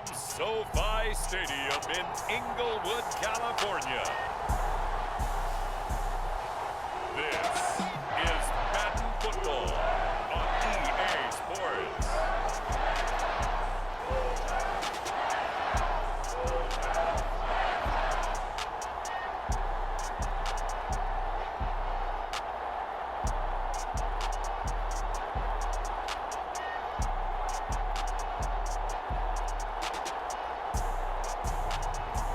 from SoFi Stadium in Inglewood, California. This is Madden Football on EA Sports.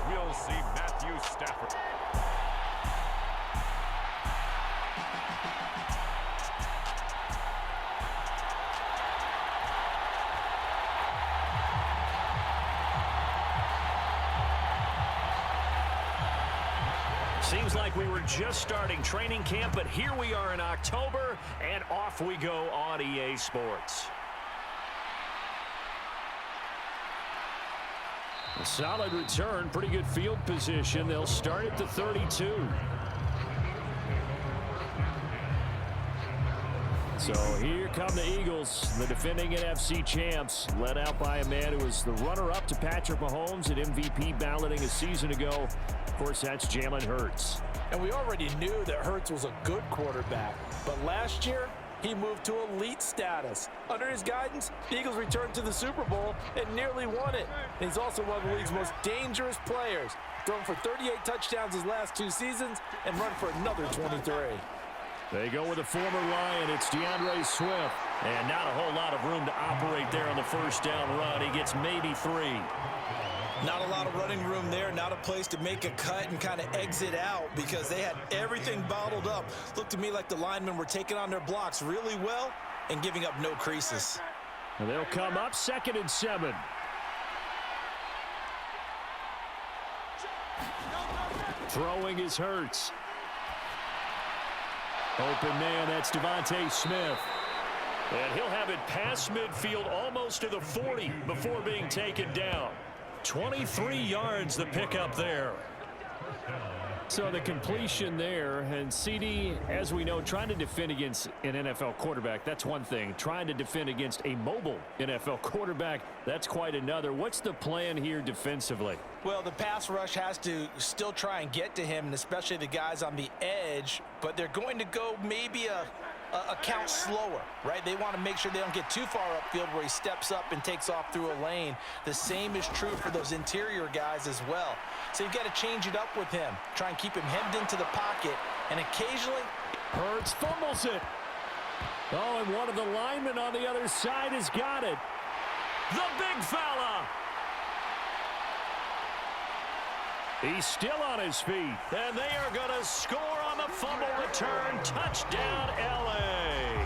We'll see Matthew Stafford. Seems like we were just starting training camp, but here we are in October, and off we go on EA Sports. A solid return, pretty good field position. They'll start at the 32. So here come the Eagles, the defending NFC champs, led out by a man who was the runner-up to Patrick Mahomes at MVP balloting a season ago. Of course, that's Jalen Hurts. And we already knew that Hurts was a good quarterback, but last year, he moved to elite status. Under his guidance, the Eagles returned to the Super Bowl and nearly won it. And he's also one of the league's most dangerous players, thrown for 38 touchdowns his last 2 seasons and run for another 23. They go with a former Lion. It's DeAndre Swift. And not a whole lot of room to operate there on the first down run. He gets maybe 3. Not a lot of running room there, not a place to make a cut and kind of exit out because they had everything bottled up. Looked to me like the linemen were taking on their blocks really well and giving up no creases. And they'll come up 2nd and 7. Throwing is Hurts. Open man, that's Devontae Smith. And he'll have it past midfield almost to the 40 before being taken down. 23 yards the pickup there. So the completion there, and CD, as we know, trying to defend against an NFL quarterback, that's one thing. Trying to defend against a mobile NFL quarterback, that's quite another. What's the plan here defensively? Well, the pass rush has to still try and get to him, and especially the guys on the edge, but they're going to go maybe a count slower, right? They want to make sure they don't get too far upfield where he steps up and takes off through a lane. The same is true for those interior guys as well. So you've got to change it up with him. Try and keep him hemmed into the pocket, and occasionally Hurts fumbles it. Oh, and one of the linemen on the other side has got it. The big fella. He's still on his feet. And they are going to score on the fumble return. Touchdown, L.A.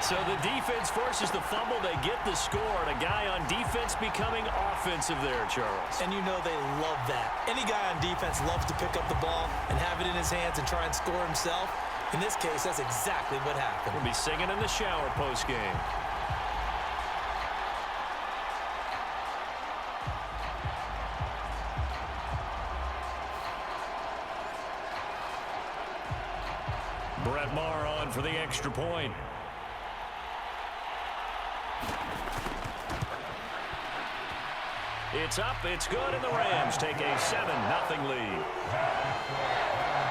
So the defense forces the fumble. They get the score. And a guy on defense becoming offensive there, Charles. And you know they love that. Any guy on defense loves to pick up the ball and have it in his hands and try and score himself. In this case, that's exactly what happened. We'll be singing in the shower post-game. Brett Maher on for the extra point. It's up, it's good, and the Rams take a 7-0 lead.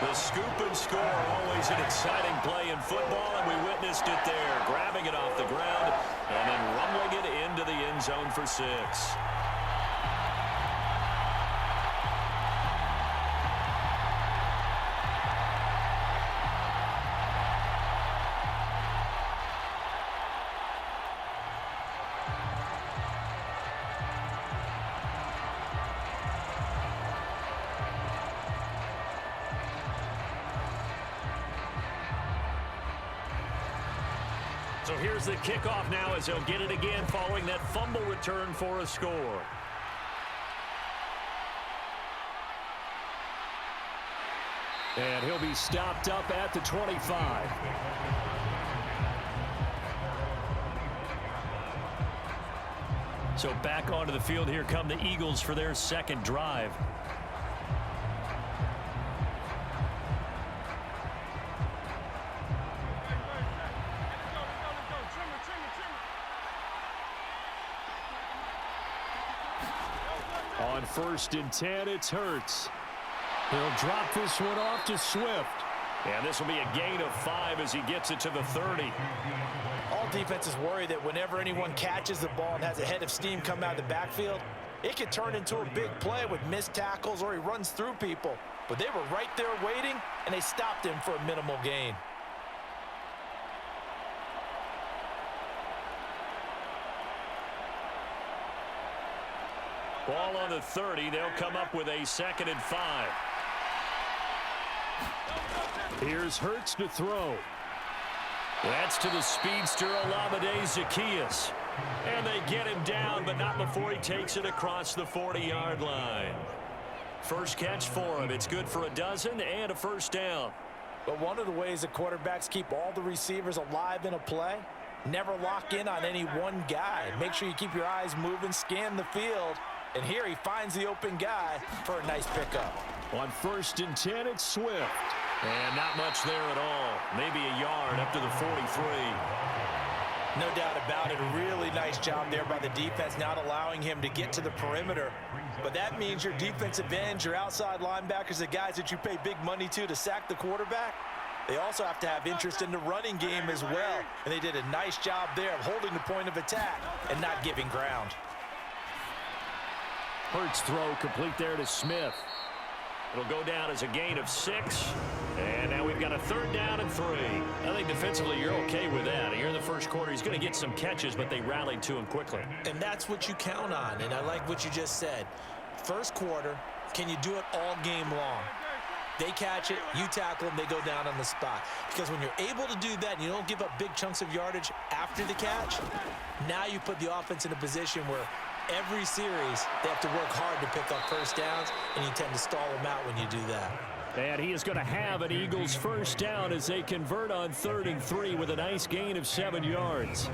The scoop and score, always an exciting play in football, and we witnessed it there, grabbing it off the ground and then rumbling it into the end zone for 6. So here's the kickoff now as they'll get it again following that fumble return for a score. And he'll be stopped up at the 25. So back onto the field, here come the Eagles for their second drive. On 1st and 10, it's Hurts. He'll drop this one off to Swift. And this will be a gain of 5 as he gets it to the 30. All defenses worry that whenever anyone catches the ball and has a head of steam come out of the backfield, it could turn into a big play with missed tackles or he runs through people. But they were right there waiting, and they stopped him for a minimal gain. Ball on the 30. They'll come up with a 2nd and 5. Here's Hurts to throw. That's to the speedster, Olamide Zaccheaus. And they get him down, but not before he takes it across the 40-yard line. First catch for him. It's good for a dozen and a 1st down. But one of the ways that quarterbacks keep all the receivers alive in a play, never lock in on any one guy. Make sure you keep your eyes moving, scan the field. And here he finds the open guy for a nice pickup. On 1st and 10, it's Swift. And not much there at all. Maybe a yard up to the 43. No doubt about it. A really nice job there by the defense, not allowing him to get to the perimeter. But that means your defensive ends, your outside linebackers, the guys that you pay big money to sack the quarterback, they also have to have interest in the running game as well. And they did a nice job there of holding the point of attack and not giving ground. Hurts throw complete there to Smith. It'll go down as a gain of 6. And now we've got a 3rd down and 3. I think defensively you're okay with that. Here in the first quarter, he's going to get some catches, but they rallied to him quickly. And that's what you count on, and I like what you just said. First quarter, can you do it all game long? They catch it, you tackle them, they go down on the spot. Because when you're able to do that and you don't give up big chunks of yardage after the catch, now you put the offense in a position where every series they have to work hard to pick up 1st downs, and you tend to stall them out when you do that. And he is going to have an Eagles 1st down as they convert on 3rd and 3 with a nice gain of 7 yards.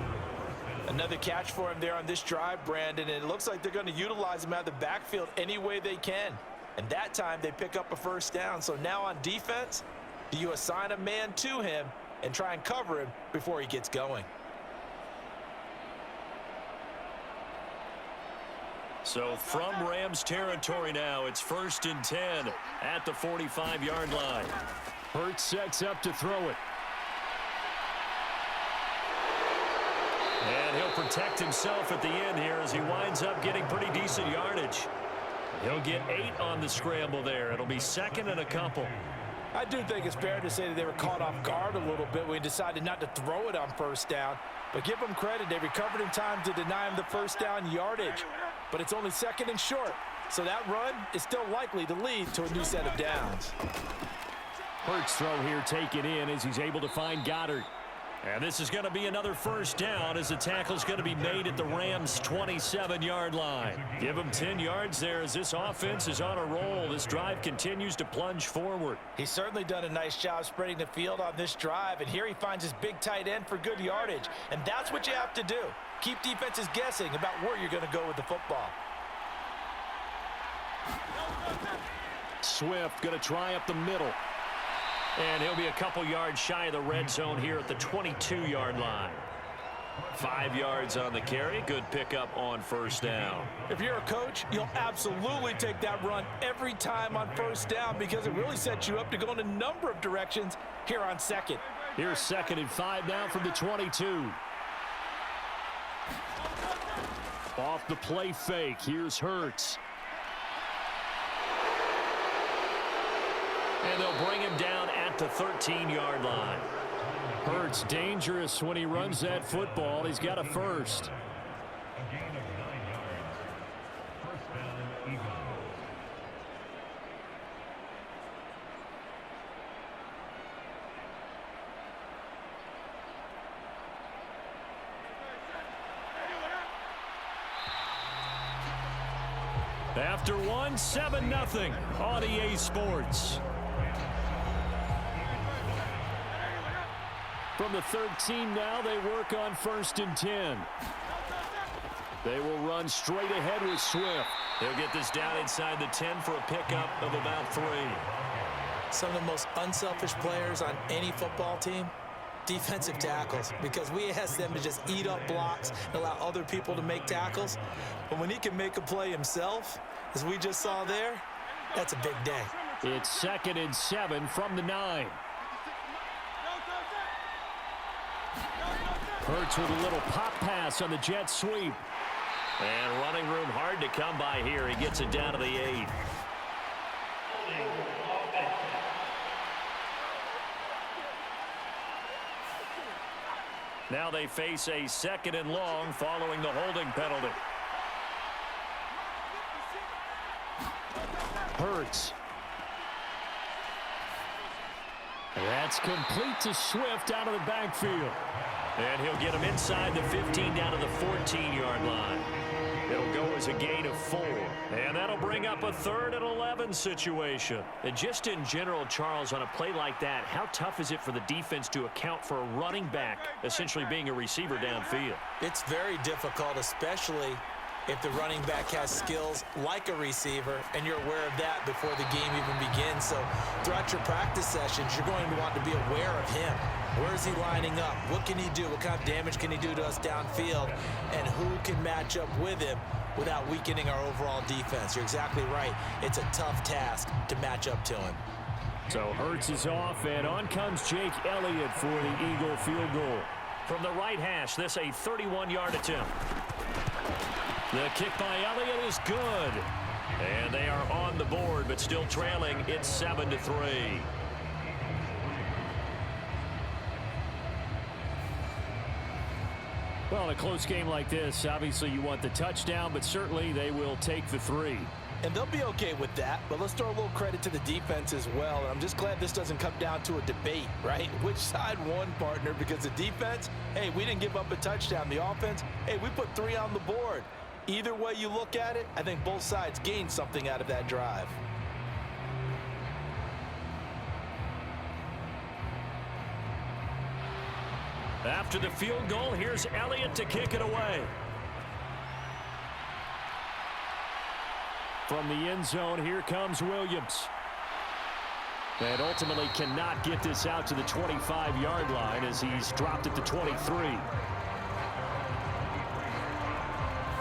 Another catch for him there on this drive, Brandon, and it looks like they're going to utilize him out of the backfield any way they can. And that time they pick up a 1st down. So now on defense, do you assign a man to him and try and cover him before he gets going? So from Rams territory now, it's 1st and 10 at the 45-yard line. Hurts sets up to throw it. And he'll protect himself at the end here as he winds up getting pretty decent yardage. He'll get 8 on the scramble there. It'll be 2nd and a couple. I do think it's fair to say that they were caught off guard a little bit when he decided not to throw it on 1st down. But give them credit. They recovered in time to deny him the 1st down yardage. But it's only 2nd and short. So that run is still likely to lead to a new set of downs. Hurts throw here taken in as he's able to find Goddard. And this is going to be another 1st down as the tackle's going to be made at the Rams' 27-yard line. Give them 10 yards there as this offense is on a roll. This drive continues to plunge forward. He's certainly done a nice job spreading the field on this drive, and here he finds his big tight end for good yardage. And that's what you have to do. Keep defenses guessing about where you're going to go with the football. Swift going to try up the middle. And he'll be a couple yards shy of the red zone here at the 22-yard line. 5 yards on the carry. Good pickup on 1st down. If you're a coach, you'll absolutely take that run every time on 1st down because it really sets you up to go in a number of directions here on 2nd. Here's 2nd and 5 now from the 22. Off the play fake. Here's Hurts. And they'll bring him down at the 13-yard line. Hurts dangerous when he runs that football. He's got a 1st. After one, 7-0 on EA Sports. From the 13 now, they work on 1st and 10. They will run straight ahead with Swift. They'll get this down inside the 10 for a pickup of about 3. Some of the most unselfish players on any football team, defensive tackles, because we ask them to just eat up blocks and allow other people to make tackles. But when he can make a play himself, as we just saw there, that's a big day. It's 2nd and 7 from the 9. Hurts with a little pop pass on the jet sweep. And running room hard to come by here. He gets it down to the 8. Now they face a 2nd and long following the holding penalty. Hurts. That's complete to Swift out of the backfield. And he'll get him inside the 15 down to the 14-yard line. It'll go as a gain of 4. And that'll bring up a 3rd and 11 situation. And just in general, Charles, on a play like that, how tough is it for the defense to account for a running back essentially being a receiver downfield? It's very difficult, especially if the running back has skills like a receiver, and you're aware of that before the game even begins. So throughout your practice sessions, you're going to want to be aware of him. Where is he lining up? What can he do? What kind of damage can he do to us downfield? And who can match up with him without weakening our overall defense? You're exactly right. It's a tough task to match up to him. So Hurts is off, and on comes Jake Elliott for the Eagle field goal. From the right hash, this a 31-yard attempt. The kick by Elliott is good. And they are on the board, but still trailing. It's 7-3. Well, in a close game like this, obviously you want the touchdown, but certainly they will take the 3. And they'll be okay with that, but let's throw a little credit to the defense as well. And I'm just glad this doesn't come down to a debate, right? Which side won, partner? Because the defense, hey, we didn't give up a touchdown. The offense, hey, we put 3 on the board. Either way you look at it, I think both sides gained something out of that drive. After the field goal, here's Elliott to kick it away. From the end zone, here comes Williams. And ultimately cannot get this out to the 25-yard line as he's dropped at the 23.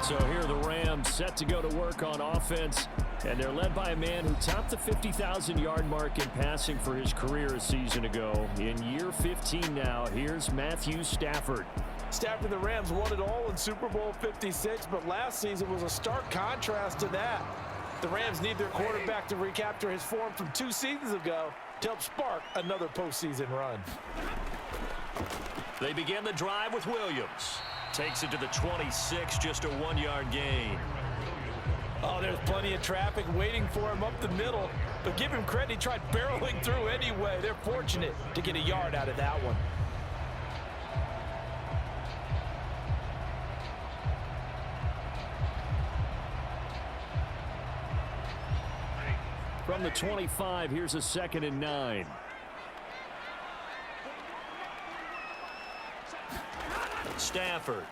So here are the Rams set to go to work on offense, and they're led by a man who topped the 50,000-yard mark in passing for his career a season ago. In year 15 now, here's Matthew Stafford. Stafford, the Rams won it all in Super Bowl 56, but last season was a stark contrast to that. The Rams need their quarterback to recapture his form from 2 seasons ago to help spark another postseason run. They begin the drive with Williams. Takes it to the 26, just a 1-yard gain. Oh, there's plenty of traffic waiting for him up the middle, but give him credit, he tried barreling through anyway. They're fortunate to get a yard out of that one. From the 25, here's a 2nd and 9. Stafford.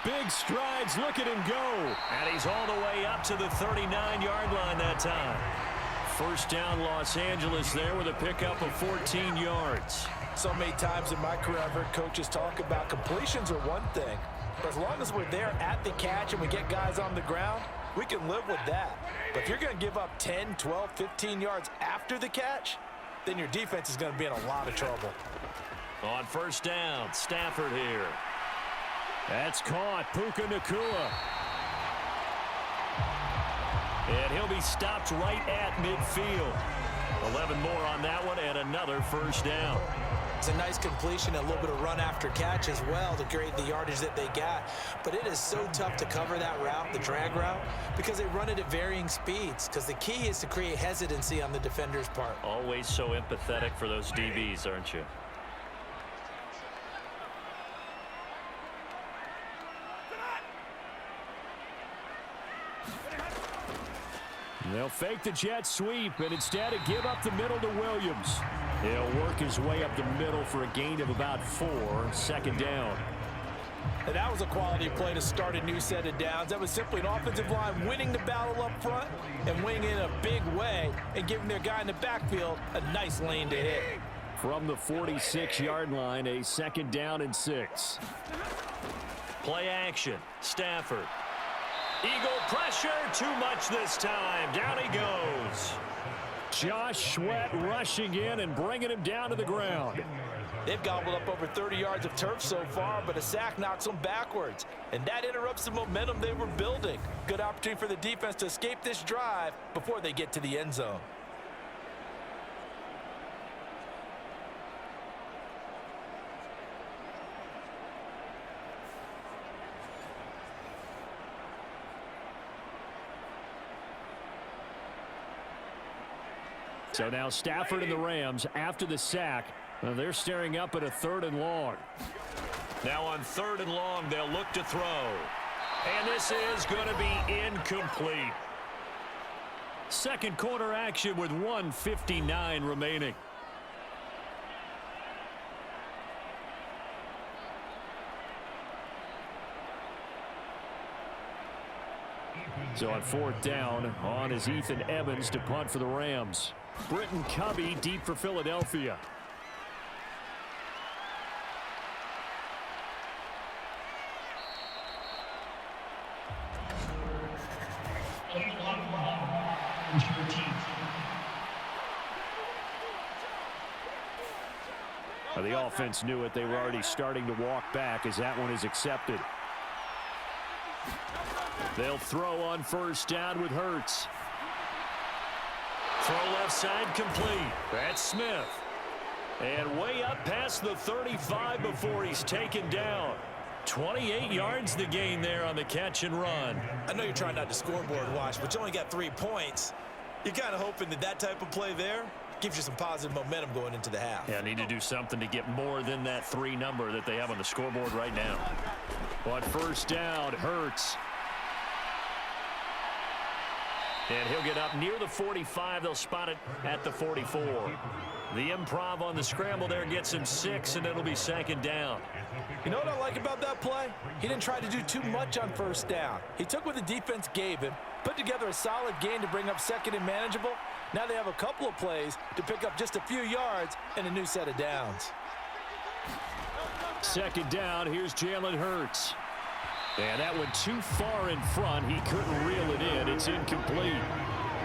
Big strides, look at him go. And he's all the way up to the 39-yard line that time. First down, Los Angeles there with a pickup of 14 yards. So many times in my career, I've heard coaches talk about completions are one thing, but as long as we're there at the catch and we get guys on the ground, we can live with that. But if you're going to give up 10, 12, 15 yards after the catch, then your defense is going to be in a lot of trouble. On first down, Stafford here. That's caught. Puka Nacua. And he'll be stopped right at midfield. 11 more on that one and another first down. It's a nice completion, a little bit of run after catch as well to create the yardage that they got. But it is so tough to cover that route, the drag route, because they run it at varying speeds. Because the key is to create hesitancy on the defender's part. Always so empathetic for those DBs, aren't you? They'll fake the jet sweep and instead give up the middle to Williams. He'll work his way up the middle for a gain of about 4, 2nd down. And that was a quality play to start a new set of downs. That was simply an offensive line winning the battle up front and winning in a big way and giving their guy in the backfield a nice lane to hit. From the 46-yard line, a 2nd down and 6. Play action. Stafford. Eagle pressure. Too much this time. Down he goes. Josh Sweat rushing in and bringing him down to the ground. They've gobbled up over 30 yards of turf so far, but a sack knocks them backwards. And that interrupts the momentum they were building. Good opportunity for the defense to escape this drive before they get to the end zone. So now Stafford and the Rams, after the sack, they're staring up at a 3rd and long. Now on 3rd and long, they'll look to throw. And this is going to be incomplete. Second quarter action with 1:59 remaining. So on 4th down, on is Ethan Evans to punt for the Rams. Britton Covey deep for Philadelphia. The offense knew it. They were already starting to walk back as that one is accepted. They'll throw on 1st down with Hurts. Throw left side complete. That's Smith. And way up past the 35 before he's taken down. 28 yards the gain there on the catch and run. I know you're trying not to scoreboard watch, but you only got 3 points. You're kind of hoping that type of play there gives you some positive momentum going into the half. Yeah, need to do something to get more than that 3 number that they have on the scoreboard right now. On 1st down, Hurts. And he'll get up near the 45. They'll spot it at the 44. The improv on the scramble there gets him 6, and it'll be 2nd down. You know what I like about that play? He didn't try to do too much on 1st down. He took what the defense gave him, put together a solid gain to bring up 2nd and manageable. Now they have a couple of plays to pick up just a few yards and a new set of downs. 2nd down, here's Jalen Hurts. And that went too far in front. He couldn't reel it in. It's incomplete.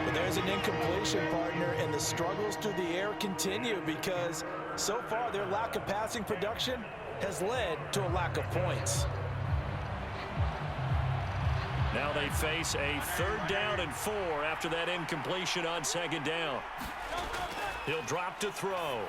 But there's an incompletion, partner, and the struggles through the air continue because so far their lack of passing production has led to a lack of points. Now they face a 3rd down and 4 after that incompletion on 2nd down. He'll drop to throw.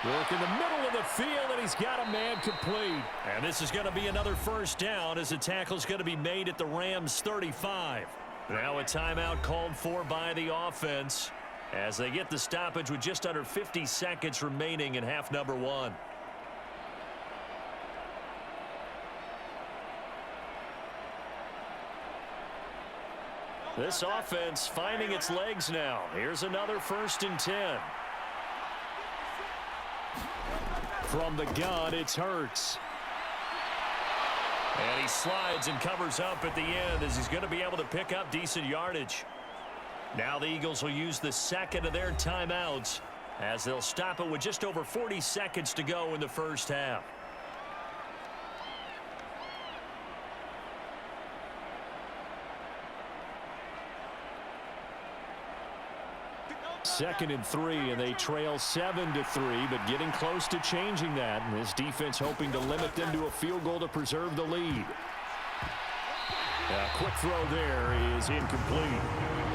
Work in the middle of the field, and he's got a man complete. And this is going to be another 1st down as the tackle's going to be made at the Rams' 35. Now a timeout called for by the offense as they get the stoppage with just under 50 seconds remaining in half number 1. This offense finding its legs now. Here's another 1st and 10. From the gun, it's Hurts. And he slides and covers up at the end as he's going to be able to pick up decent yardage. Now the Eagles will use the 2nd of their timeouts as they'll stop it with just over 40 seconds to go in the 1st half. Second and 3, and they trail 7-3, but getting close to changing that. And this defense hoping to limit them to a field goal to preserve the lead. A quick throw there is incomplete.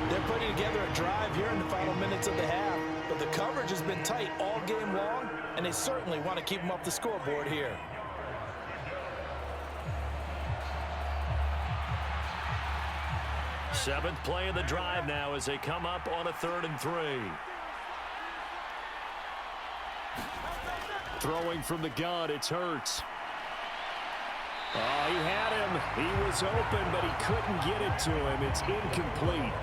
They're putting together a drive here in the final minutes of the half, but the coverage has been tight all game long, and they certainly want to keep them up the scoreboard here. Seventh play of the drive now as they come up on a 3rd and 3. Throwing from the gun, it's Hurts. Oh, he had him. He was open, but he couldn't get it to him. It's incomplete.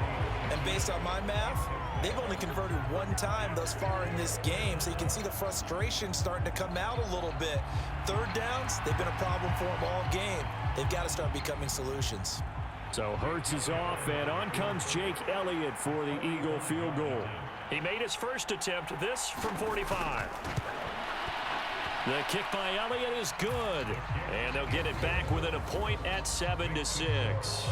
And based on my math, they've only converted 1 time thus far in this game, so you can see the frustration starting to come out a little bit. 3rd downs, they've been a problem for them all game. They've got to start becoming solutions. So Hurts is off, and on comes Jake Elliott for the Eagle field goal. He made his first attempt, this from 45. The kick by Elliott is good. And they'll get it back within a point at 7-6.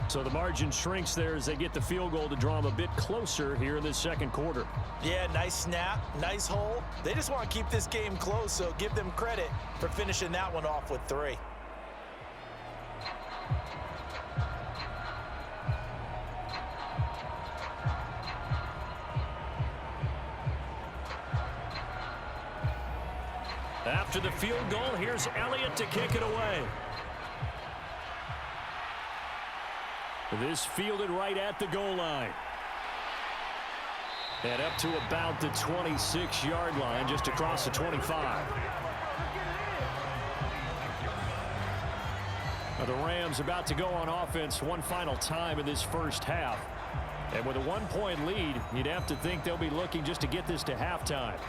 So the margin shrinks there as they get the field goal to draw them a bit closer here in this second quarter. Yeah, nice snap, nice hole. They just want to keep this game close, so give them credit for finishing that one off with 3. After the field goal, here's Elliott to kick it away. This fielded right at the goal line. And up to about the 26-yard line, just across the 25. Now the Rams about to go on offense one final time in this first half. And with a 1-point lead, you'd have to think they'll be looking just to get this to halftime.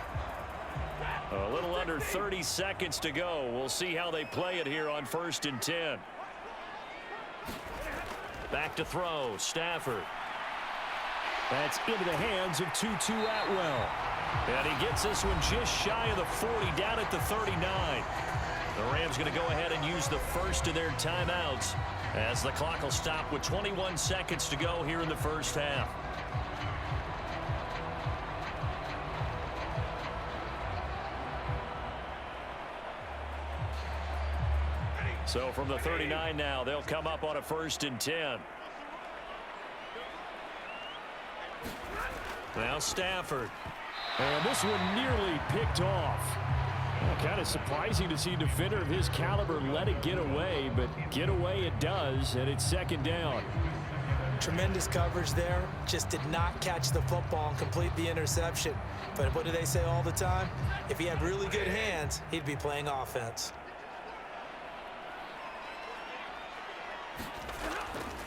A little under 30 seconds to go. We'll see how they play it here on 1st and 10. Back to throw, Stafford. That's into the hands of Tutu Atwell. And he gets this one just shy of the 40, down at the 39. The Rams going to go ahead and use the first of their timeouts as the clock will stop with 21 seconds to go here in the first half. So from the 39 now, they'll come up on a 1st and 10. Now Stafford. And this one nearly picked off. Kind of surprising to see a defender of his caliber let it get away, but get away it does, and it's 2nd down. Tremendous coverage there. Just did not catch the football and complete the interception. But what do they say all the time? If he had really good hands, he'd be playing offense.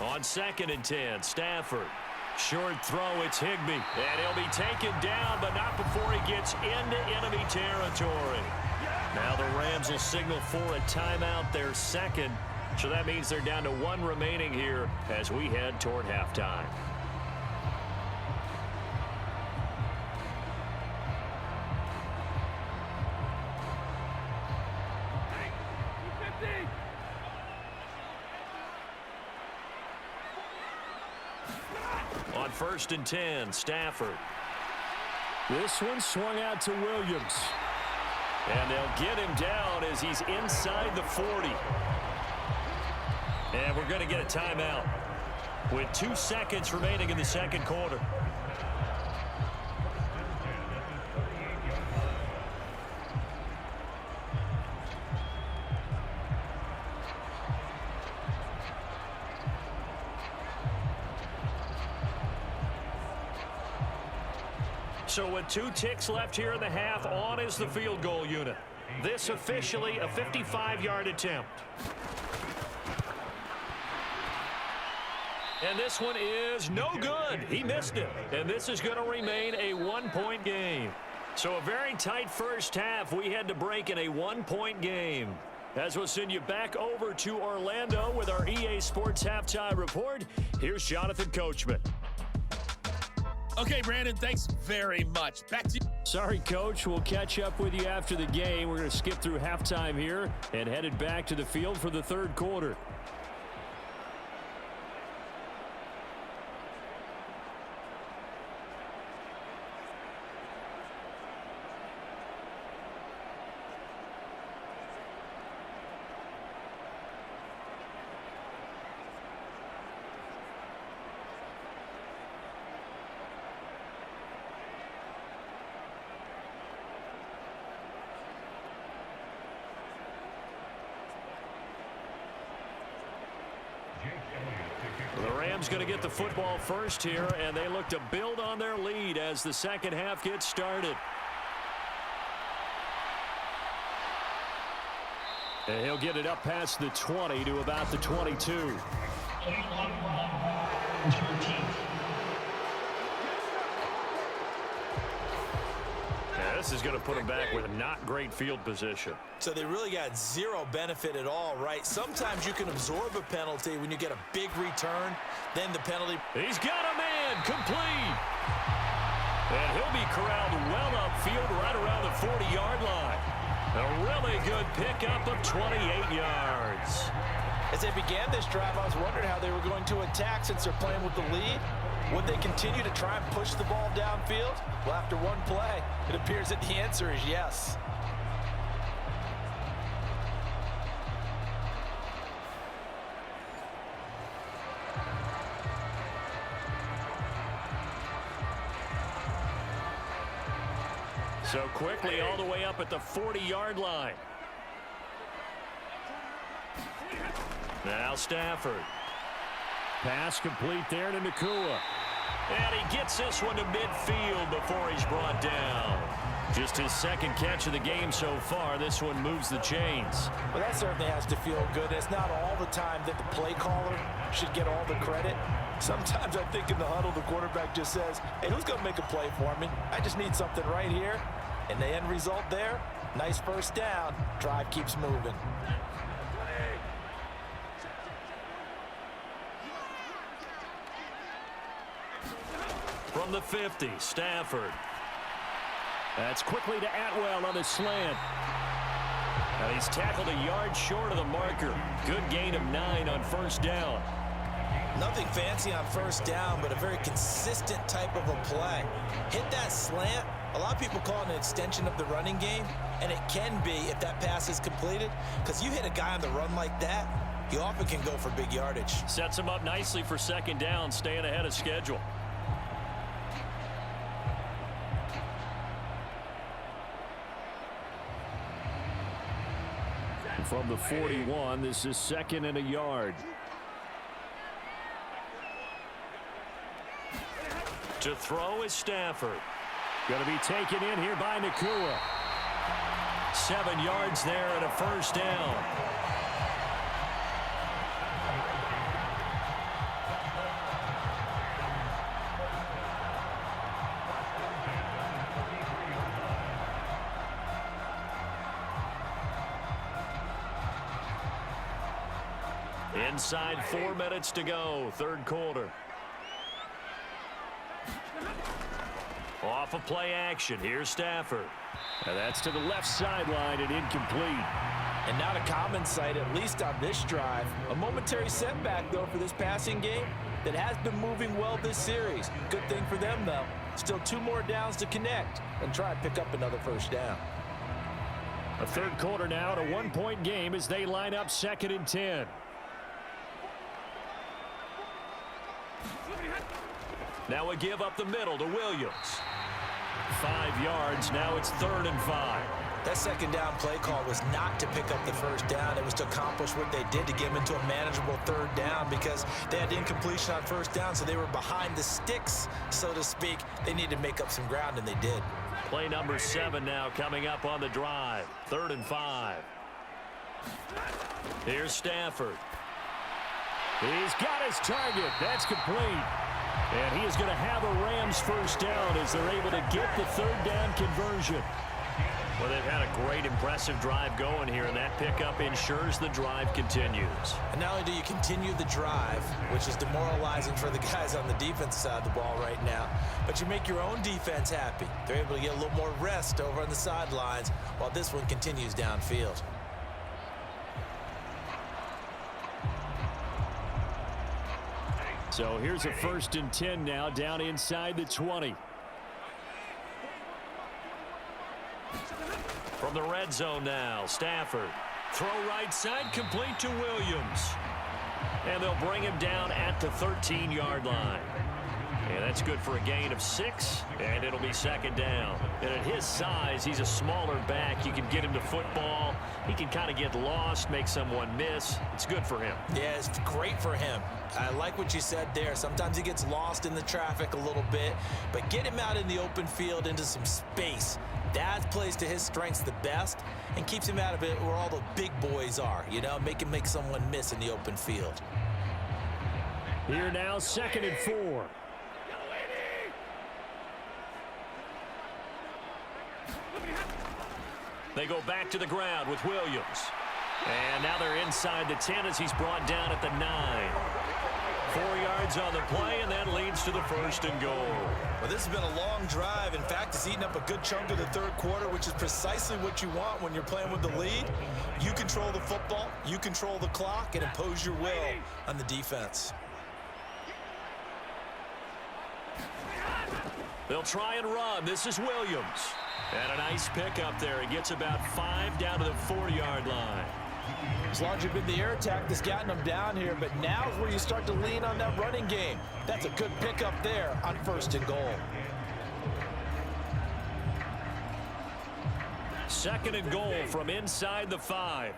On 2nd and 10, Stafford. Short throw, it's Higbee. And he'll be taken down, but not before he gets into enemy territory. Now the Rams will signal for a timeout, their 2nd. So that means they're down to 1 remaining here as we head toward halftime. On 1st and 10, Stafford. This one swung out to Williams. And they'll get him down as he's inside the 40. And we're going to get a timeout with 2 seconds remaining in the second quarter. So with 2 ticks left here in the half, on is the field goal unit. This officially a 55-yard attempt. And this one is no good. He missed it. And this is going to remain a 1-point game. So a very tight first half. We had to break in a 1-point game. As we'll send you back over to Orlando with our EA Sports Halftime Report, here's Jonathan Coachman. Okay, Brandon, thanks very much. Back to you. Sorry, Coach. We'll catch up with you after the game. We're going to skip through halftime here and headed back to the field for the 3rd quarter. The Rams going to get the football first here, and they look to build on their lead as the second half gets started. And he'll get it up past the 20 to about the 22. This is going to put them back with a not great field position. So they really got zero benefit at all, right? Sometimes you can absorb a penalty when you get a big return, then the penalty. He's got a man complete. And he'll be corralled well upfield right around the 40-yard line. A really good pickup of 28 yards. As they began this drive, I was wondering how they were going to attack since they're playing with the lead. Would they continue to try and push the ball downfield? Well, after one play, it appears that the answer is yes. So quickly all the way up at the 40-yard line. Now Stafford. Pass complete there to Nakua. And he gets this one to midfield before he's brought down. Just his second catch of the game so far. This one moves the chains. Well, that certainly has to feel good. It's not all the time that the play caller should get all the credit. Sometimes I think in the huddle, the quarterback just says, hey, who's going to make a play for me? I just need something right here. And the end result there, nice first down. Drive keeps moving. From the 50, Stafford. That's quickly to Atwell on the slant. And he's tackled a yard short of the marker. Good gain of 9 on first down. Nothing fancy on first down, but a very consistent type of a play. Hit that slant. A lot of people call it an extension of the running game, and it can be if that pass is completed, because you hit a guy on the run like that, you often can go for big yardage. Sets him up nicely for second down, staying ahead of schedule. From the 41, this is second and a yard. To throw is Stafford. Going to be taken in here by Nakua. 7 yards there and a first down. Inside 4 minutes to go, third quarter. Off of play action, here's Stafford. And that's to the left sideline and incomplete. And not a common sight, at least on this drive. A momentary setback, though, for this passing game that has been moving well this series. Good thing for them, though. Still 2 more downs to connect and try and pick up another first down. A third quarter now, and a 1-point game as they line up 2nd and 10. Now a give up the middle to Williams. 5 yards, now it's 3rd and 5. That second down play call was not to pick up the first down. It was to accomplish what they did to get them into a manageable 3rd down because they had incompletion on first down, so they were behind the sticks, so to speak. They needed to make up some ground, and they did. Play number 7 now coming up on the drive. 3rd and 5. Here's Stafford. He's got his target. That's complete. And he is going to have a Rams first down as they're able to get the 3rd down conversion. Well, they've had a great, impressive drive going here, and that pickup ensures the drive continues. And not only do you continue the drive, which is demoralizing for the guys on the defense side of the ball right now, but you make your own defense happy. They're able to get a little more rest over on the sidelines while this one continues downfield. So here's a 1st and 10 now down inside the 20. From the red zone now, Stafford. Throw right side, complete to Williams. And they'll bring him down at the 13-yard line. And that's good for a gain of 6, and it'll be 2nd down. And at his size, he's a smaller back. You can get him to football. He can kind of get lost, make someone miss. It's good for him. Yeah, it's great for him. I like what you said there. Sometimes he gets lost in the traffic a little bit, but get him out in the open field into some space. That plays to his strengths the best and keeps him out of it where all the big boys are, you know, make him make someone miss in the open field. Here now, 2nd and 4. They go back to the ground with Williams. And now they're inside the 10 as he's brought down at the 9. 4 yards on the play, and that leads to the 1st and goal. Well, this has been a long drive. In fact, it's eaten up a good chunk of the 3rd quarter, which is precisely what you want when you're playing with the lead. You control the football, you control the clock, and impose your will on the defense. They'll try and run. This is Williams. And a nice pick up there. He gets about 5 down to the 4-yard line. It's largely been the air attack that's gotten them down here, but now is where you start to lean on that running game. That's a good pickup there on 1st and goal. 2nd and goal from inside the 5.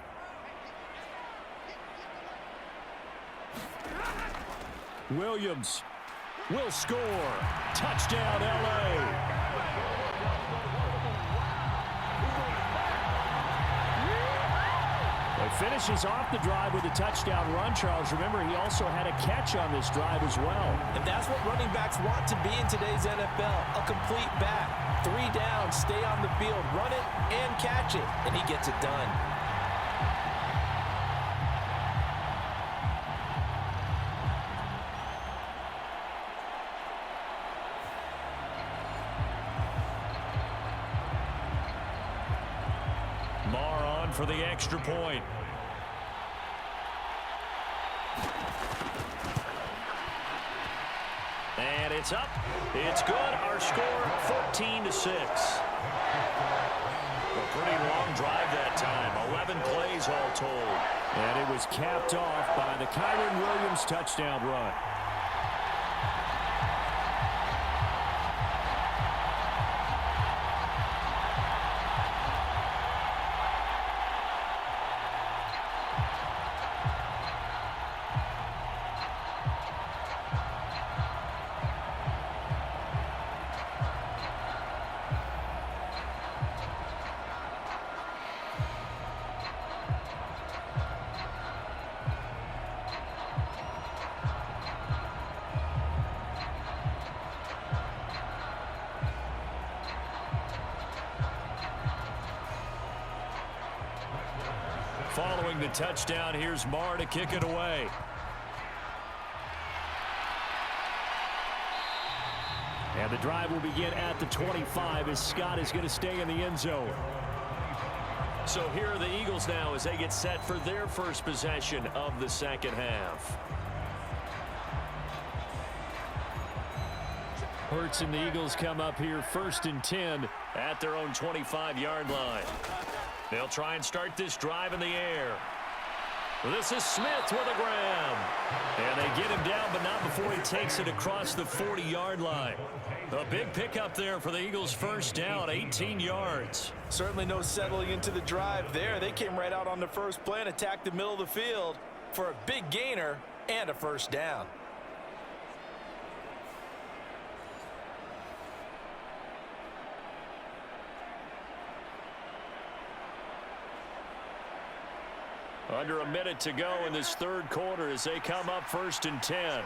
Williams will score. Touchdown, L.A. Finishes off the drive with a touchdown run, Charles. Remember, he also had a catch on this drive as well. And that's what running backs want to be in today's NFL, a complete back. 3 down, stay on the field, run it and catch it, and he gets it done. Marr on for the extra point. And it's up. It's good. Our score 14-6. A pretty long drive that time. 11 plays all told. And it was capped off by the Kyron Williams touchdown run. Following the touchdown, here's Marr to kick it away. And the drive will begin at the 25 as Scott is going to stay in the end zone. So here are the Eagles now as they get set for their first possession of the 2nd half. Hurts and the Eagles come up here 1st and 10 at their own 25-yard line. They'll try and start this drive in the air. This is Smith with a grab. And they get him down, but not before he takes it across the 40-yard line. A big pickup there for the Eagles' 1st down, 18 yards. Certainly no settling into the drive there. They came right out on the first play and attacked the middle of the field for a big gainer and a 1st down. Under a minute to go in this 3rd quarter as they come up 1st and 10.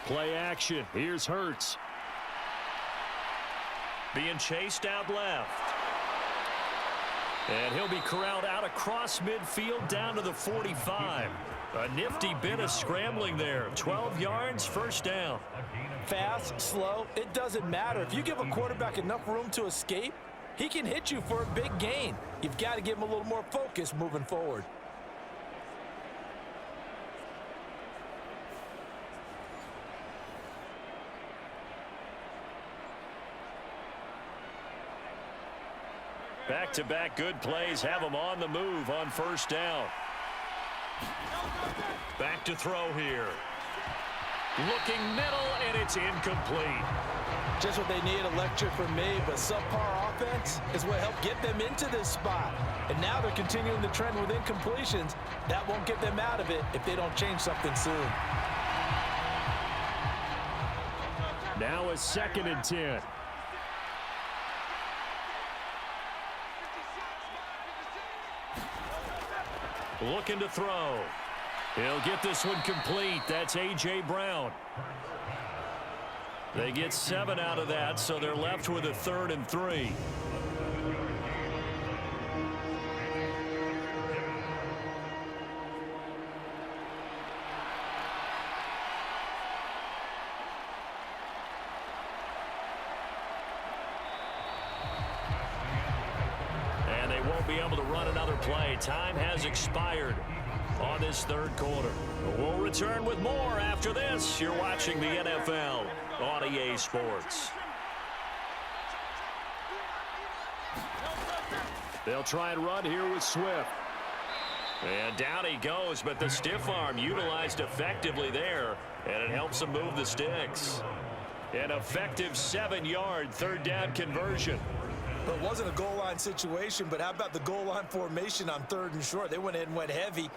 Play action. Here's Hurts. Being chased out left. And he'll be corralled out across midfield down to the 45. A nifty bit of scrambling there. 12 yards, 1st down. Fast, slow, it doesn't matter. If you give a quarterback enough room to escape, he can hit you for a big gain. You've got to give him a little more focus moving forward. Back-to-back good plays have them on the move on 1st down. Back to throw here. Looking middle, and it's incomplete. Just what they need, a lecture from me, but subpar offense is what helped get them into this spot. And now they're continuing the trend with incompletions. That won't get them out of it if they don't change something soon. Now a 2nd and 10. Looking to throw. He'll get this one complete. That's A.J. Brown. They get 7 out of that, so they're left with a 3rd and 3. won't be able to run another play. Time has expired on this third quarter. We'll return with more after this. You're watching the NFL on EA Sports. They'll try and run here with Swift. And down he goes, but the stiff arm utilized effectively there, and it helps him move the sticks. An effective 7-yard third down conversion. It wasn't a goal line situation, but how about the goal line formation on 3rd and short? They went in and went heavy.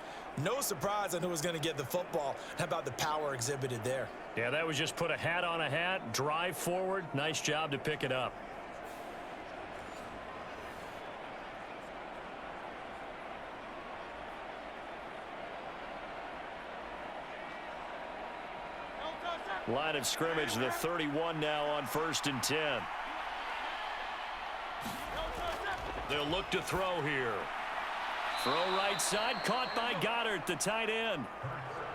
No surprise on who was going to get the football. How about the power exhibited there? Yeah, that was just put a hat on a hat, drive forward. Nice job to pick it up. Line of scrimmage, the 31 now on 1st and 10. They'll look to throw here. Throw right side, caught by Goddard, the tight end.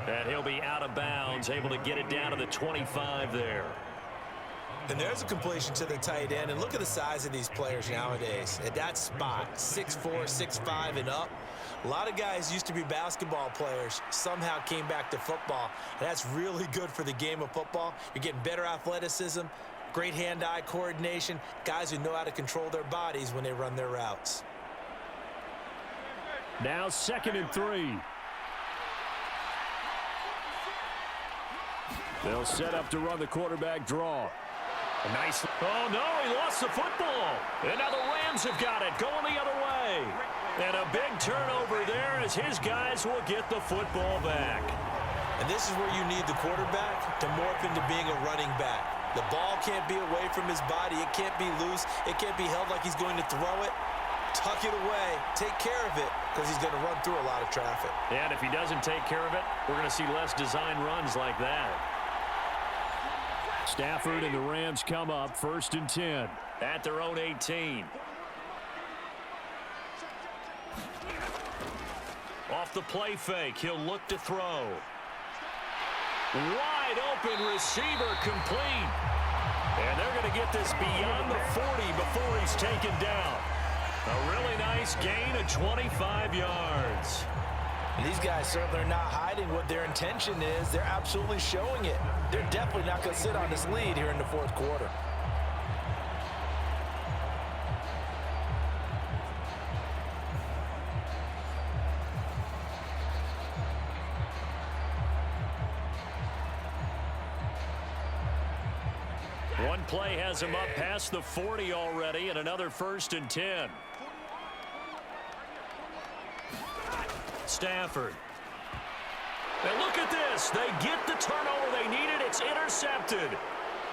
And he'll be out of bounds, able to get it down to the 25 there. And there's a completion to the tight end. And look at the size of these players nowadays. At that spot, 6'4", 6'5", and up. A lot of guys used to be basketball players, somehow came back to football. And that's really good for the game of football. You're getting better athleticism, great hand-eye coordination, guys who know how to control their bodies when they run their routes. Now 2nd and 3. They'll set up to run the quarterback draw. A nice. Oh, no, he lost the football. And now the Rams have got it, going the other way. And a big turnover there as his guys will get the football back. And this is where you need the quarterback to morph into being a running back. The ball can't be away from his body. It can't be loose. It can't be held like he's going to throw it. Tuck it away. Take care of it because he's going to run through a lot of traffic. And if he doesn't take care of it, we're going to see less design runs like that. Stafford and the Rams come up 1st and 10. At their own 18. Off the play fake, he'll look to throw. Wide open receiver complete. And they're going to get this beyond the 40 before he's taken down. A really nice gain of 25 yards. And these guys certainly are not hiding what their intention is. They're absolutely showing it. They're definitely not going to sit on this lead here in the 4th quarter. One play has him up past the 40 already, and another 1st and 10. Stafford. And look at this. They get the turnover they needed. It's intercepted.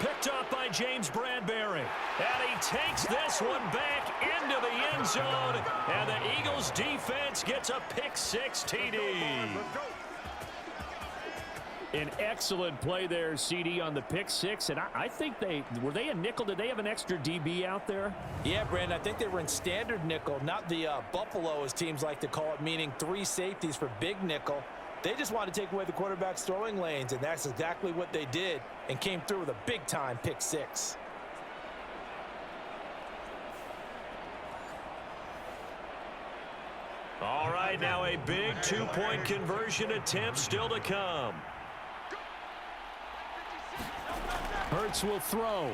Picked up by James Bradbury. And he takes this one back into the end zone. And the Eagles defense gets a pick-6 TD. An excellent play there, CD, on the pick-6. And I think were they a nickel? Did they have an extra DB out there? Yeah, Brandon, I think they were in standard nickel, not the Buffalo, as teams like to call it, meaning 3 safeties for big nickel. They just wanted to take away the quarterback's throwing lanes, and that's exactly what they did, and came through with a big-time pick-6. All right, now a big 2-point conversion attempt still to come. Hurts will throw.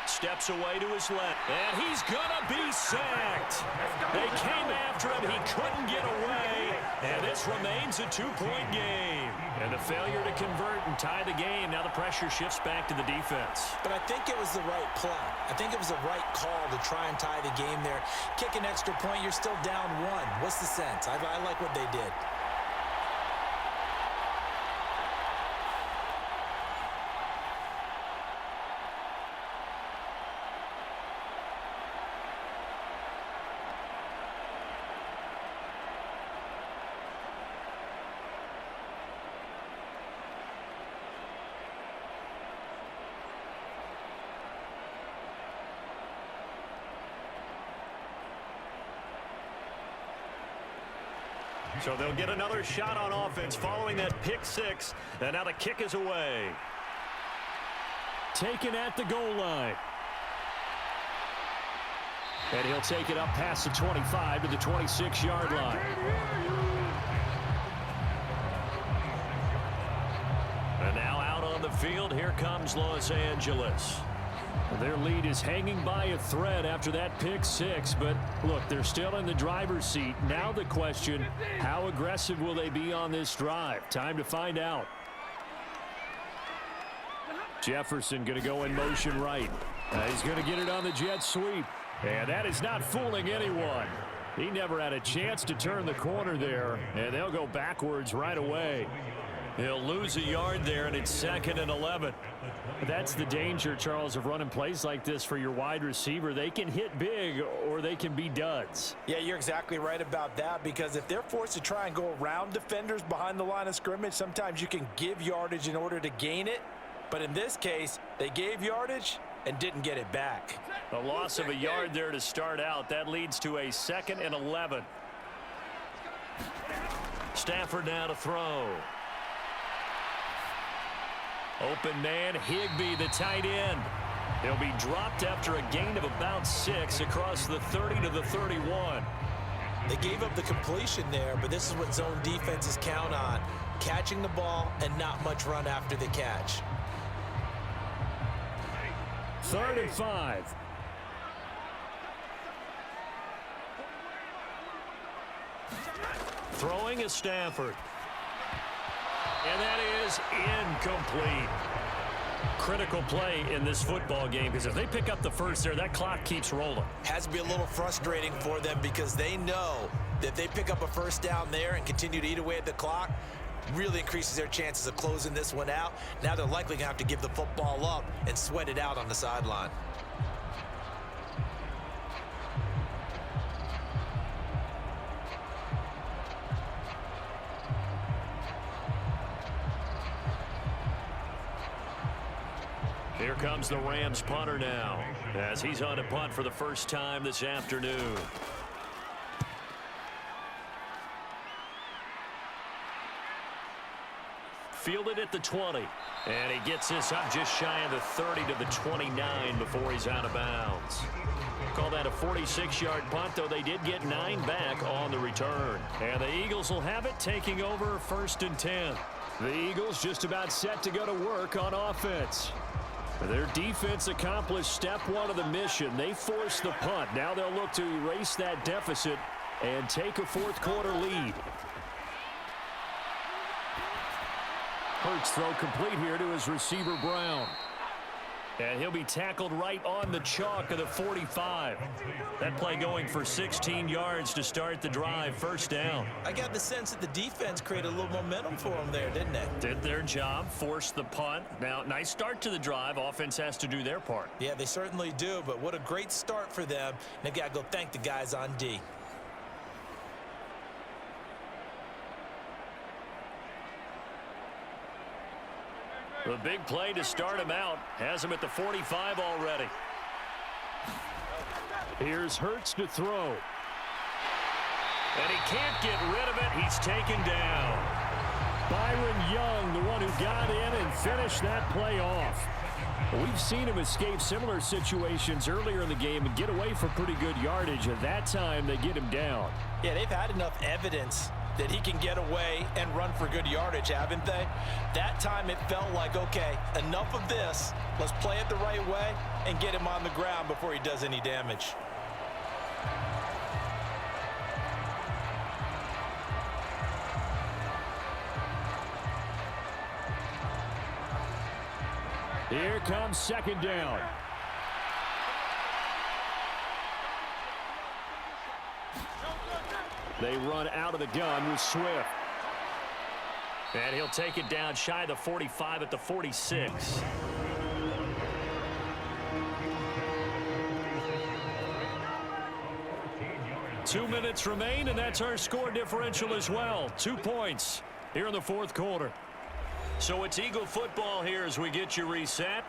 Steps away to his left. And he's going to be sacked. They came after him. He couldn't get away. And this remains a 2-point game. And the failure to convert and tie the game. Now the pressure shifts back to the defense. But I think it was the right play. I think it was the right call to try and tie the game there. Kick an extra point, you're still down 1. What's the sense? I like what they did. So they'll get another shot on offense following that pick-6. And now the kick is away. Taken at the goal line. And he'll take it up past the 25 to the 26-yard line. And now out on the field, here comes Los Angeles. Their lead is hanging by a thread after that pick six, but look, they're still in the driver's seat. Now the question, how aggressive will they be on this drive? Time to find out. Jefferson going to go in motion right. He's going to get it on the jet sweep. And that is not fooling anyone. He never had a chance to turn the corner there, and they'll go backwards right away. He'll lose a yard there, and it's 2nd and 11. That's the danger, Charles, of running plays like this for your wide receiver. They can hit big or they can be duds. Yeah, you're exactly right about that, because if they're forced to try and go around defenders behind the line of scrimmage, sometimes you can give yardage in order to gain it. But in this case, they gave yardage and didn't get it back. A loss of a yard there to start out. That leads to a 2nd and 11. Stafford now to throw. Open man, Higbee, the tight end. He'll be dropped after a gain of about 6 across the 30 to the 31. They gave up the completion there, but this is what zone defenses count on. Catching the ball and not much run after the catch. 3rd and 5. Throwing is Stafford. And that is incomplete. Critical play in this football game, because if they pick up the first there, that clock keeps rolling. Has to be a little frustrating for them, because they know that if they pick up a first down there and continue to eat away at the clock, really increases their chances of closing this one out. Now they're likely going to have to give the football up and sweat it out on the sideline. Here comes the Rams punter now, as he's on a punt for the first time this afternoon. Fielded at the 20, and he gets this up just shy of the 30 to the 29 before he's out of bounds. Call that a 46-yard punt, though they did get 9 back on the return. And the Eagles will have it, taking over 1st and 10. The Eagles just about set to go to work on offense. Their defense accomplished step 1 of the mission. They forced the punt. Now they'll look to erase that deficit and take a 4th quarter lead. Hurts throw complete here to his receiver Brown. And he'll be tackled right on the chalk of the 45. That play going for 16 yards to start the drive. 1st down. I got the sense that the defense created a little momentum for them there, didn't they? Did their job, forced the punt. Now, nice start to the drive. Offense has to do their part. Yeah, they certainly do, but what a great start for them. They've got to go thank the guys on D. The big play to start him out has him at the 45 already. Here's Hurts to throw. And he can't get rid of it. He's taken down. Byron Young, the one who got in and finished that play off. We've seen him escape similar situations earlier in the game and get away for pretty good yardage. At that time, they get him down. Yeah, they've had enough evidence that he can get away and run for good yardage, haven't they? That time it felt like, okay, enough of this. Let's play it the right way and get him on the ground before he does any damage. Here comes 2nd down. They run out of the gun with Swift. And he'll take it down shy of the 45 at the 46. Two minutes remain, and that's our score differential as well. 2 points here in the 4th quarter. So it's Eagle football here as we get you reset.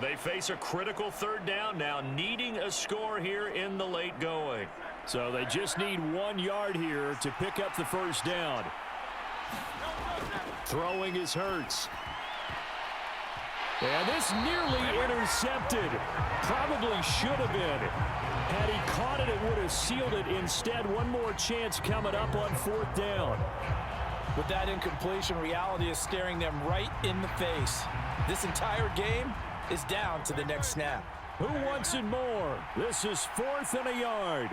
They face a critical 3rd down now, needing a score here in the late going. So they just need 1 yard here to pick up the 1st down. Throwing is Hurts. And this nearly intercepted. Probably should have been. Had he caught it, it would have sealed it. Instead, one more chance coming up on 4th down. With that incompletion, reality is staring them right in the face. This entire game is down to the next snap. Who wants it more? This is 4th and a yard.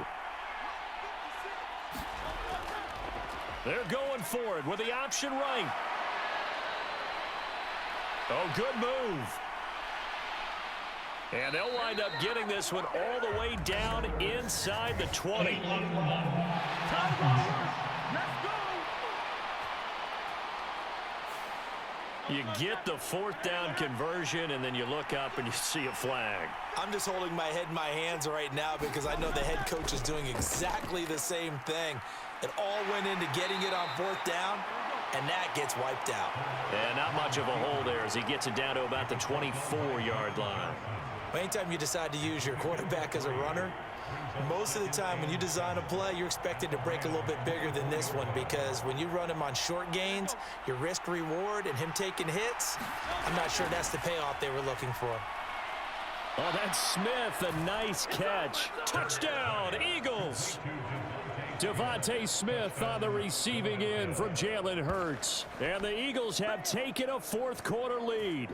They're going for it with the option right. Oh, good move. And they'll wind up getting this one all the way down inside the 20. You get the 4th down conversion, and then you look up and you see a flag. I'm just holding my head in my hands right now because I know the head coach is doing exactly the same thing. It all went into getting it on 4th down, and that gets wiped out. And not much of a hole there as he gets it down to about the 24-yard line. Anytime you decide to use your quarterback as a runner, most of the time when you design a play, you're expected to break a little bit bigger than this one because when you run him on short gains, your risk-reward and him taking hits, I'm not sure that's the payoff they were looking for. Oh, that's Smith, a nice catch. Touchdown, Eagles! Devontae Smith on the receiving end from Jalen Hurts. And the Eagles have taken a 4th quarter lead.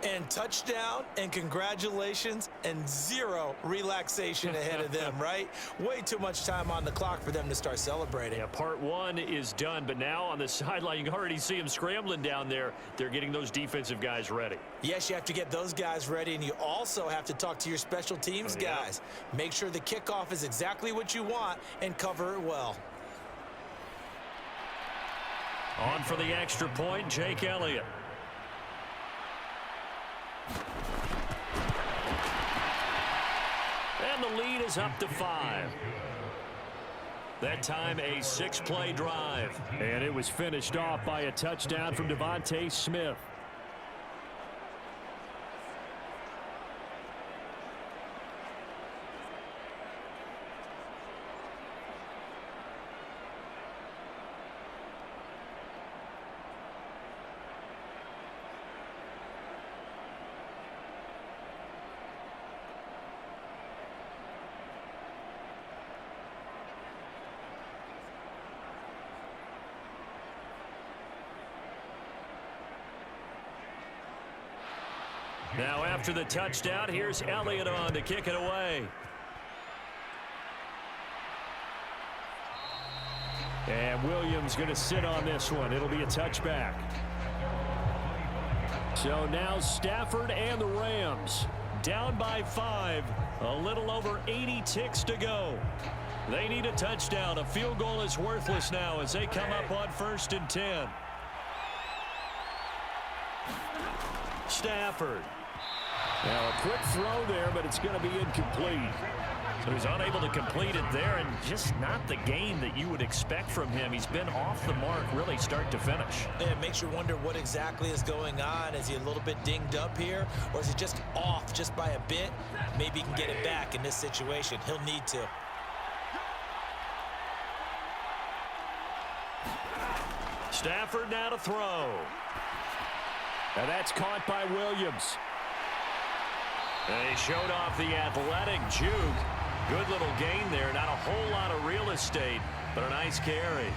And touchdown, and congratulations, and zero relaxation ahead of them, right? Way too much time on the clock for them to start celebrating. Yeah, part 1 is done, but now on the sideline, you can already see them scrambling down there. They're getting those defensive guys ready. Yes, you have to get those guys ready, and you also have to talk to your special teams guys. Make sure the kickoff is exactly what you want and cover it well. On for the extra point, Jake Elliott. And the lead is up to 5. That time a 6-play drive. And it was finished off by a touchdown from Devontae Smith. Now after the touchdown, here's Elliott on to kick it away. And Williams going to sit on this one. It'll be a touchback. So now Stafford and the Rams down by 5. A little over 80 ticks to go. They need a touchdown. A field goal is worthless now as they come up on 1st and 10. Stafford. Now a quick throw there, but it's going to be incomplete. So he's unable to complete it there, and just not the game that you would expect from him. He's been off the mark really start to finish. Yeah, it makes you wonder what exactly is going on. Is he a little bit dinged up here, or is he just off just by a bit? Maybe he can get it back in this situation. He'll need to. Stafford now to throw. And that's caught by Williams. They showed off the athletic juke. Good little gain there. Not a whole lot of real estate, but a nice carry.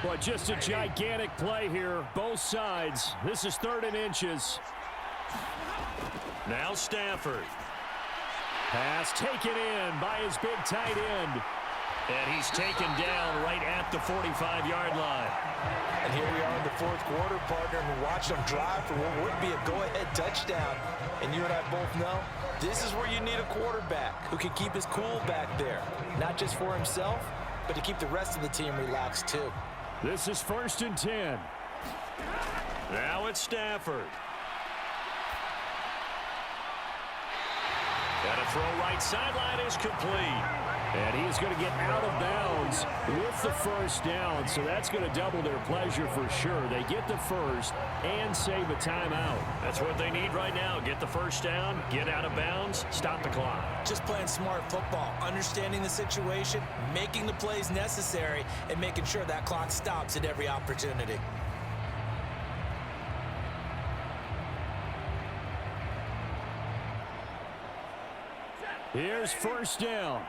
But just a gigantic play here, both sides. This is 3rd and inches. Now Stafford. Pass taken in by his big tight end. And he's taken down right at the 45-yard line. And here we are in the 4th quarter, partner, and we're watching them drive for what would be a go-ahead touchdown. And you and I both know this is where you need a quarterback who can keep his cool back there. Not just for himself, but to keep the rest of the team relaxed too. This is 1st and 10. Now it's Stafford. And a throw right sideline is complete. And he is going to get out of bounds with the first down, so that's going to double their pleasure for sure. They get the first and save a timeout. That's what they need right now. Get the first down, get out of bounds, stop the clock. Just playing smart football, understanding the situation, making the plays necessary, and making sure that clock stops at every opportunity. Here's first down.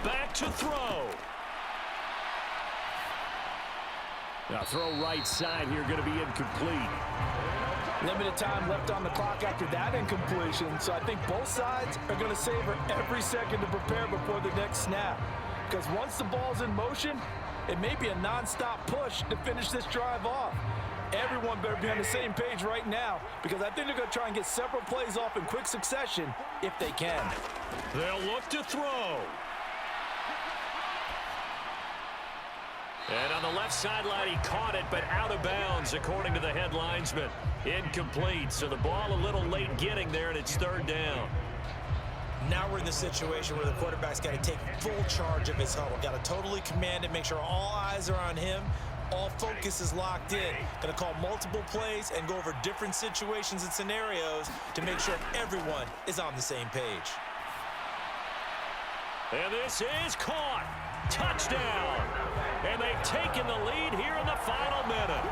Back to throw. Now throw right side here, going to be incomplete. Limited time left on the clock after that incompletion, so I think both sides are going to savor every second to prepare before the next snap. Because once the ball's in motion, it may be a non-stop push to finish this drive off. Everyone better be on the same page right now, because I think they're going to try and get several plays off in quick succession if they can. They'll look to throw. And on the left sideline, he caught it, but out of bounds, according to the head linesman. Incomplete, so the ball a little late getting there, and it's third down. Now we're in the situation where the quarterback's got to take full charge of his huddle. Got to totally command it, make sure all eyes are on him. All focus is locked in. Going to call multiple plays and go over different situations and scenarios to make sure everyone is on the same page. And this is caught. Touchdown. And they've taken the lead here in the final minute.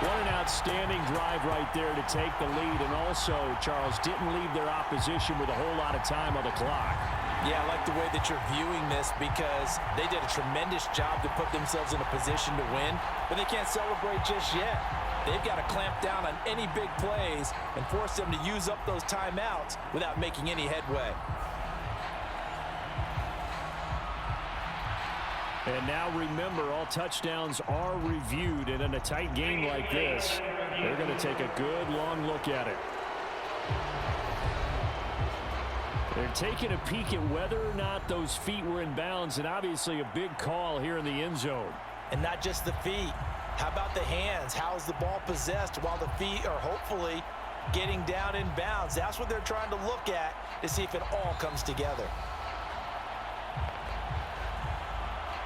What an outstanding drive right there to take the lead. And also, Charles, didn't leave their opposition with a whole lot of time on the clock. Yeah, I like the way that you're viewing this, because they did a tremendous job to put themselves in a position to win, but they can't celebrate just yet. They've got to clamp down on any big plays and force them to use up those timeouts without making any headway. And now remember, all touchdowns are reviewed, and in a tight game like this, they're going to take a good long look at it. They're taking a peek at whether or not those feet were in bounds, and obviously a big call here in the end zone. And not just the feet. How about the hands? How is the ball possessed while the feet are hopefully getting down in bounds? That's what they're trying to look at to see if it all comes together.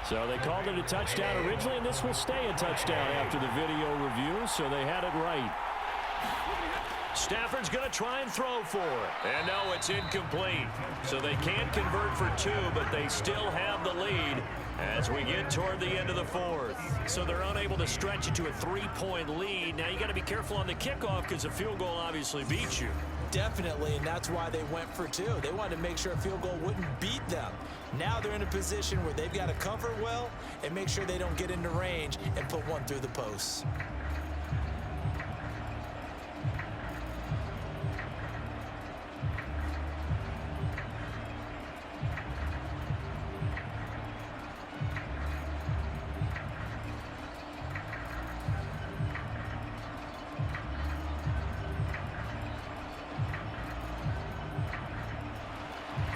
So they called it a touchdown originally, and this will stay a touchdown after the video review, so they had it right. Stafford's going to try and throw for it. And no, it's incomplete. So they can't convert for two, but they still have the lead as we get toward the end of the fourth. So they're unable to stretch it to a 3-point lead. Now you got to be careful on the kickoff, because a field goal obviously beats you. Definitely, and that's why they went for two. They wanted to make sure a field goal wouldn't beat them. Now they're in a position where they've got to cover well and make sure they don't get into range and put one through the posts.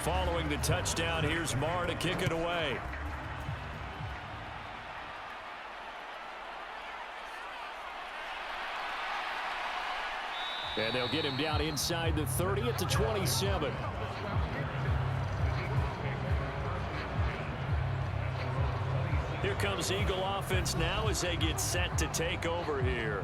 Following the touchdown, here's Marr to kick it away. And they'll get him down inside the 30 at the 27. Here comes Eagle offense now as they get set to take over here.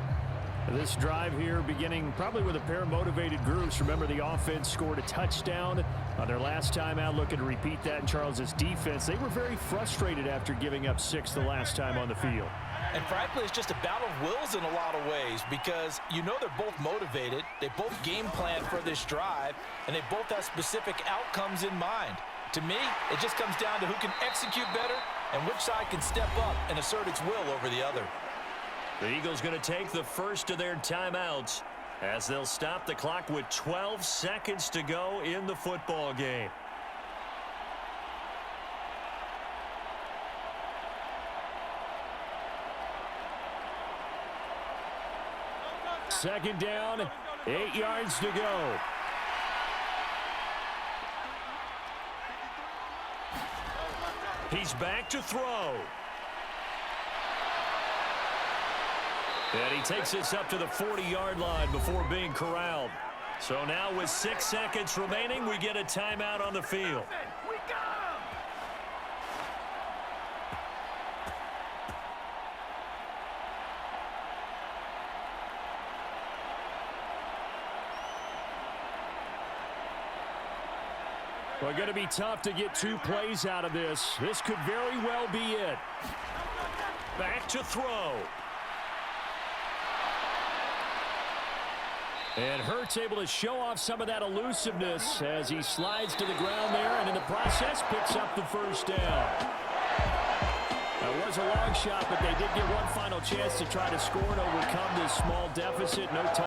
This drive here beginning probably with a pair of motivated groups. Remember, the offense scored a touchdown on their last time out, looking to repeat that in Charles's defense. They were very frustrated after giving up 6 the last time on the field. And frankly, it's just a battle of wills in a lot of ways, because you know they're both motivated, they both game plan for this drive, and they both have specific outcomes in mind. To me, it just comes down to who can execute better and which side can step up and assert its will over the other. The Eagles going to take the first of their timeouts as they'll stop the clock with 12 seconds to go in the football game. Second down, 8 yards to go. He's back to throw. And he takes this up to the 40-yard line before being corralled. So now with 6 seconds remaining, we get a timeout on the field. Well, going to be tough to get 2 plays out of this. This could very well be it. Back to throw. And Hurts able to show off some of that elusiveness as he slides to the ground there, and in the process picks up the first down. That was a long shot, but they did get one final chance to try to score and overcome this small deficit. No time.